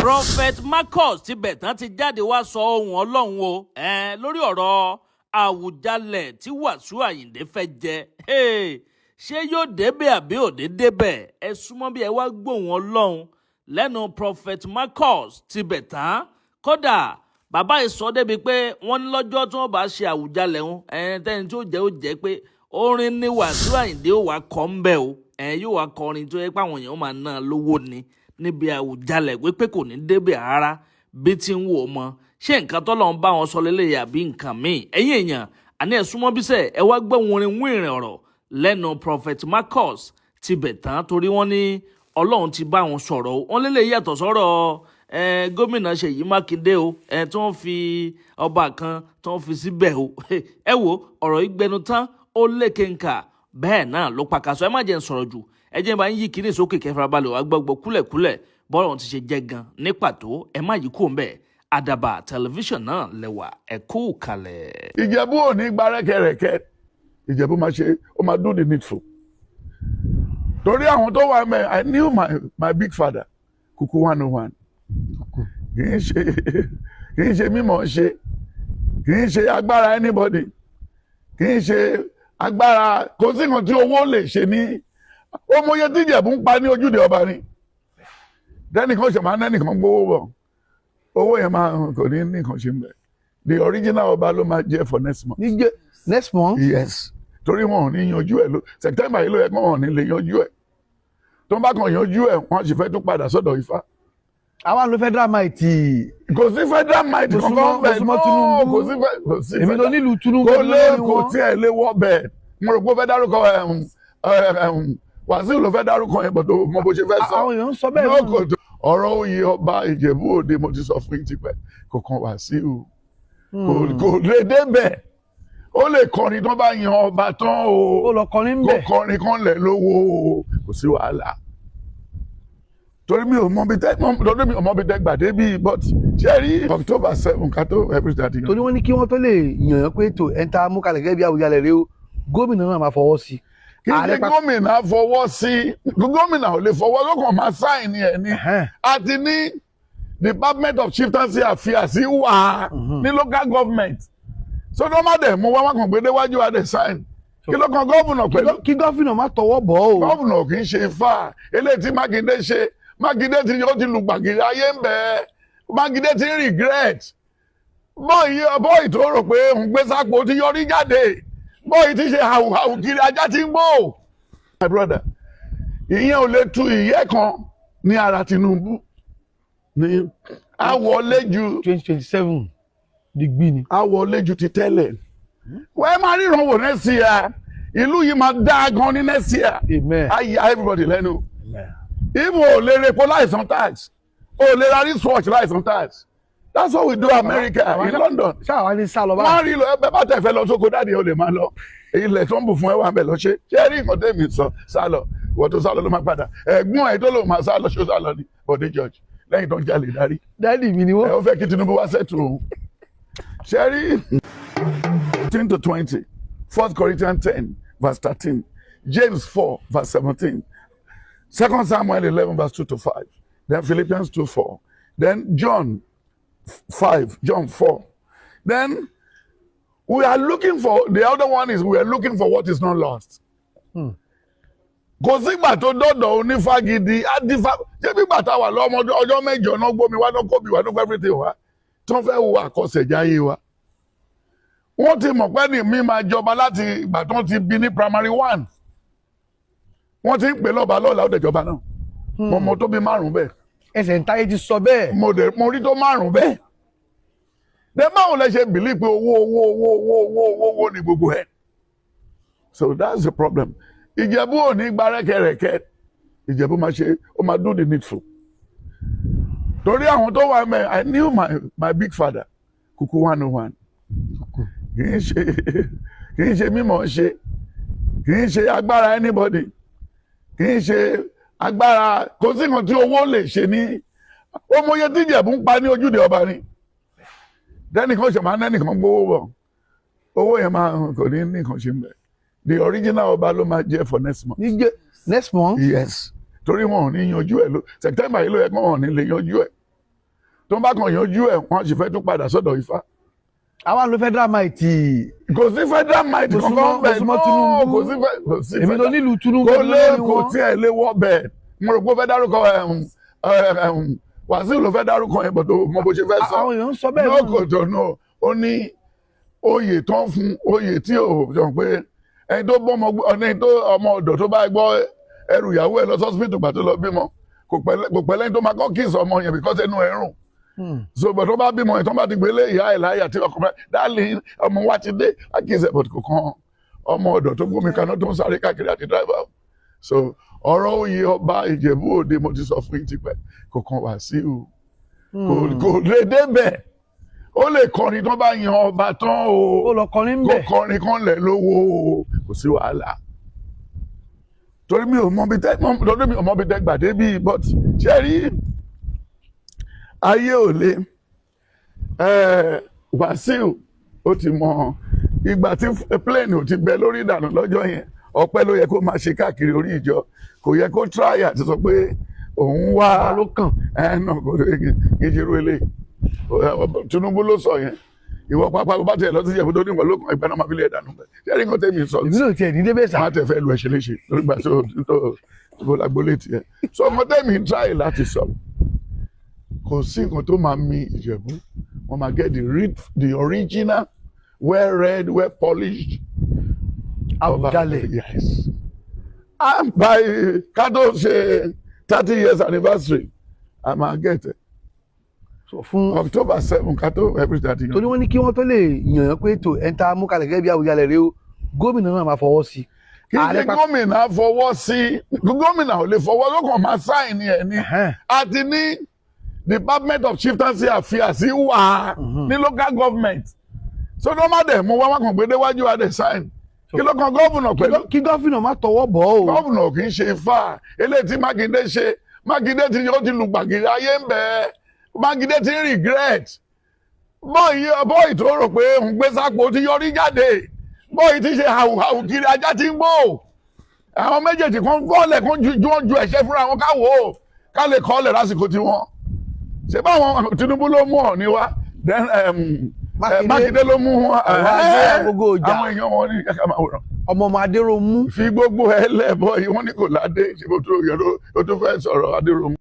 Prophet Marcus ti bẹ̀tán ti jáde wá sọ ohun Ọlọ́run o lórí ọ̀rọ̀ awujale tí Wasiu Ayinde fẹ́ jẹ. Ṣé yóò débẹ̀ àbí ò ní débẹ̀? Ẹ súnmọ́ bí ẹ wá gbóhùn Ọlọ́run lẹ́nu Prophet Marcus ti bẹ̀tán. Kódà bàbá ìsọ débi pé wọ́n ní lọ́jọ́ tí wọ́n bá ṣe awujale wọn tẹ́ni tí ó jẹ́ pé orin ní Wasiu Ayinde ó wá kọ́ ń bẹ̀ o yóò wá kọrin tó yẹ pé àwọn èèyàn máa ná lówó ni níbi awujale wípé kò ní débẹ̀ rárá bí tí ń wò mọ́. Ṣé nǹkan tọ́lọ̀ ń bá wọn sọ lélẹ̀ àbí nǹkan míì? Ẹ̀yin èèyàn àní ẹ̀ súnmọ́ bísẹ̀ ẹ wá gbọ́ orin wíìrìn ọ̀rọ̀ lẹ́nu Prophet Marcus ti bẹ̀tán torí wọ́n ní Ọlọ́run ti bá wọn sọ̀rọ̀ wọ́n lélẹ̀ yàtọ̀ sọ̀rọ̀ gómìnà Ṣèyí Mákindé o tí wọ́n fi ọba kan tí wọ́n fi síbẹ̀ o ẹ wo ọ̀rọ̀ ìgbẹnu tán ó lékenkà bẹ́ẹ̀ náà ló pàkàṣọ ẹ má jẹ́ ń sọ̀rọ̀ jù ẹ jẹ́ bá ń yí kiri sókè kẹfà balẹ̀ wá gbọ́gbọ́ kúlẹ̀kúlẹ̀ bọ́ọ̀lù ti ṣe jẹ́ gan ní pàtó ẹ má yí kó ń bẹ̀ Àdàbà tẹlifíṣàn náà lẹ́wà ẹ kú kalẹ̀. Ìjẹ̀bú ò ní gba rẹ́kẹrẹ́kẹ́ Ìjẹ̀bú máa ṣe ó máa do the needful torí àwọn tó wà mẹ́ I knew my big father Kuku 101 kì í ṣe mímọ̀ ṣe kì í ṣe agbára anybody kì í ṣe agbára kò sí nǹkan tí owó lè ṣe ní ọmọye tí Ìjẹ̀bú ń pa ní ojúde ọba ni dẹ́nìkan ṣe máa ń dẹ́nìkan gbówó bọ̀ owó yẹn máa kò ní nǹkan ṣe ń bẹ̀ the original ọba ló máa jẹ́ for next month. Next month? Yes torí wọn ò ní yanjú ẹ̀ ló September yìí ló yẹ kí wọn ò ní lè yanjú ẹ̀ tó ń bá kan yanjú ẹ̀ wọ́n sì fẹ́ tún padà sọ́dọ̀ Ifá. Àwa ló federal might. Kò sí federal might kankan bẹ́ẹ̀ náà kò sí èmi ló nílùú Tinubu kò tiẹ̀ lé wọ́ bẹ́ẹ̀ mo rò pé ó fẹ́ dárúkọ Wàsíù ló fẹ́ dárúkọ yẹn bọ̀dọ̀ mo bó ṣe fẹ́ sọ. Àwọn èèyàn ń sọ bẹ́ẹ̀ náà. Ọ̀rọ̀ oyè ọba Ìjẹ̀bú Òde mo ti sọ fún yín tipẹ́ kò kàn Wàsíù kò lè débẹ̀ ó lè kọrin tó bá yan ọba tán o ó lọ kọrin bẹ́ẹ̀ kò kọrin kan lẹ̀ lówó o kò sí wàhálà torí mi ò mọ bí tẹ́ gbàdé bíi but ṣe rí October 7 ká tó everything. torí wọ́n ní kí wọ́n tó lè yàn án pé tó ẹ̀ńtà múkalẹ̀ gẹ́gẹ́ bí Awùjalẹ̀ rẹ o gómìnà náà máa fọwọ́ sí. kí ni gómìnà fọwọ́ sí gómìnà ò lè fọwọ́ lọ́kàn máa sáìn ní ẹ̀ ní àti ní Department of Chieftaincy Affairs wà ní local government so tó má dẹ̀ mú wá kàn gbé déwájú adé sáìn kí ló kan gómìnà pẹ̀lú. kí gómìnà má tọwọ́ bọ̀ o. gómìnà kì í ṣe Ifá eléyìí tí Mákindé ṣe Mákindé ti yóò ti lu gbàgede ayé ń bẹ Mákindé ti regret bọ́ọ̀yì tó rò pé òun gbé sápò ti yọrí jáde bọ́ọ̀yì ti ṣe hàwùhàwù kiri ajá ti ń gbó. My brother ìyẹn ò lè tu ìyẹ́ kan ní ara Tinubu ní àwọlé ju 2027 dìgbì ni. àwọlé ju ti tẹ́lẹ̀ wẹ́ẹ́ máa ríran wò next year ìlú yìí máa dá gan ní next year ayé everybody lẹ́nu. Even o lè repo láìsan tax o lè ra wristwatch láìsan tax that's what we do America in London. ṣáà ní sálọ báyìí. máa rí lọ ẹgbẹ́ bá tẹ̀ fẹ́ lọ sóko dáàdi o lè máa lọ ilẹ̀ tó ń bù fún ẹ wà ń bẹ̀ lọ ṣe rí nǹkan tẹ̀mí sọ sálọ ìwọ tó sálọ ló máa padà ẹ̀gbọ́n ẹ̀ tó lòun máa sálọ ṣó sálọ ní Bọ̀dé George lẹ́yìn tó ń jalè darí. dáàdi mi ni wọ́n. ó fẹ́ kí Tinubu wá sẹ́tù òun ṣe rí 10 to 20 1 Corinthians 10 verse 13 James 4 verse 17 2 Samuel 11 verse 2 to 5 then Philippians 2:4 then John 4 then we are looking for the other one is we are looking for what is not lost. Kò sígbà tó dọ́dọ̀ onífagidi adifa ṣé gbígbà tá a wà lọ́mọ ọjọ́ mẹ́jọ náà gbómi wá náà kóbi wá náà everything wa tí wọ́n fẹ́ wo àkọsẹ̀jáyé wa wọ́n ti mọ̀ pé ní mi máa jọba láti ìgbà tó ti bí ní primary 1 wọ́n ti ń pè lọ́ba lọ́la ó dẹ̀jọba náà mo mọ tó bí 5 bẹ́ẹ̀. ẹsẹ̀ ń táyé ti sọ bẹ́ẹ̀. mo rí tó 5 bẹ́ẹ̀. dẹ́ báwo lẹ ṣe bìlí pé owó ní gbogbo ẹ̀. So that's the problem. Ìjẹ̀bú ò ní gba rẹ́kẹrẹ́kẹ́ Ìjẹ̀bú máa ṣe ó máa do the needful. torí àwọn tó wà mẹ́ I knew my big father Kuku 101 kì í ṣe mímọ̀ ṣe kì í ṣe agbára anybody kì í ṣe agbára kò sí nǹkan tí owó lè ṣe ní ọmọye tí Ìjẹ̀bú ń pa ní ojúde ọba ni dẹ́nìkan ṣe máa ń dẹ́nìkan gbówó bọ̀ owó yẹn máa kò ní nǹkan ṣe ń bẹ̀ the original ọba ló máa jẹ́ for next month. Next month? Yes torí wọn ò ní yanjú ẹ̀ ló September yìí ló yẹ kí wọn ò ní lè yanjú ẹ̀ tó bá kàn yanjú ẹ̀ wọ́n sì fẹ́ tún padà sọ́dọ̀ Ifá. àwa ló federal might. kò sí federal might kankan bẹ́ẹ̀ náà kò sí èmi ló nílùú Tinubu kò tiẹ̀ lé wọ́ bẹ́ẹ̀ mo rò pé ó fẹ́ dárúkọ Wasiu ló fẹ́ dárúkọ yẹn bọ̀dọ̀ mo bó ṣe fẹ́ sọ àwọn èèyàn ń sọ bẹ́ẹ̀ náà kò jọ náà ó ní oyè tó ń fún oyè tí ò jọ pé ẹni tó bọ́ ọmọ ọ̀dọ̀ tó bá gbọ́ ẹrù ìyàwó ẹ̀ lọ sọ́sibítù gbà tó lọ bímọ kò pẹ́ lẹ́yìn tó máa kọ́ kíìsì ọmọ yẹn bíkọ́sì ẹnu ẹ̀ rùn so bọ̀ tó bá bímọ yẹn tó bá ti gbélé ìyá ẹ̀ láyà tí ọkọ mẹ́ dáàlì ọmọ wa ti dé àkíyèsí ẹ̀ bọ̀dù kò kàn ọmọ ọ̀dọ̀ tó gbómi kaná tó ń sáré káàkiri àti dráìvà so ọ̀rọ̀ oyè ọba Ìjẹ̀bú Òde mo ti sọ fún yín tipẹ́ kò kàn Wasiu kò lè débẹ̀ ó lè kọrin tó bá yan ọba tán o ó lọ kọrin bẹ́ẹ̀ kò kọrin kan lẹ̀ lówó o kò sí wàhálà torí mi ò mọ bí tẹ́ gbàdé bíi but ṣe rí ayé ò lé Wasiu ó ti mọ ìgbà tí plane ò ti bẹ lórí ìdànù lọ́jọ́ yẹn ọpẹ́ ló yẹ kó máa ṣe káàkiri orí ìjọ kò yẹ kó try àti sọ pé òun wá ló kàn náà kò ìṣirò eléyìí Tinubu ló sọ yẹn ìwọ pápá bá tẹ lọ sí ìjẹ̀bú tó ní ìwọ ló kàn ìgbà náà máa fi lè dànù bẹ ṣé ẹni kan tẹ̀mí sọ ìbílẹ̀ tiẹ̀ ní débẹ̀ sá má tẹ̀ fẹ́ lu ẹ̀ṣẹ̀ léṣe lórí ìgbà tó lágbólé tiẹ̀ so ọmọ tẹ̀mí ń try láti sọ kò sí nǹkan tó máa mi Ìjẹ̀bú wọ́n máa get the original well read well polished Awujale. Yes. And by kado ṣe 30 years anniversary I ma get it. So fún October 7 kado every 30 years. torí wọ́n ní kí wọ́n tó lè yàn pé tó ẹ̀ńtà mú kalẹ̀ gẹ́gẹ́ bí Awujale rèé o gómìnà náà máa fọwọ́ sí. kì í ṣe gómìnà fọwọ́ sí gómìnà ò lè fọwọ́ lọ́kàn máa sáìn ẹ̀ ní àti ní Department of Chieftaincy Affairs wà ní local government so no má dẹ̀ mú wá kàn gbé déwájú wa dẹ̀ sáìn kí ló kan gómìnà pẹ̀lú. kí gómìnà má tọwọ́ bọ̀ ọ́ o. gómìnà kì í ṣe fà eléyìí tí Mákindé ṣe Mákindé ti yóò ti lu gbàgede ayé ń bẹ Mákindé ti ń regret bọ́ọ̀yì tó rò pé òun gbé sápò ti yọrí jáde bọ́ọ̀yì ti ṣe hàwùhàwù kiri ajá ti ń gbó àwọn méjèèjì kan gọ́ọ̀lẹ̀ kan ju ẹ̀ṣẹ̀ fúnra wọn káwọ́ ká lè kọ́ọ̀lẹ̀ lásìkò tiwọn ṣé báwọn Tinubu ló mú ọ̀ ní wa Mákindé ló mú wọn àwọn èèyàn wọn ní kàkà máa wòrán ọmọ Adéròmú fi gbogbo ẹ lẹ́bọ̀ yìí wọ́n ní kò ládé ṣe bó tó fẹ́ sọ̀rọ̀ Adéròmú.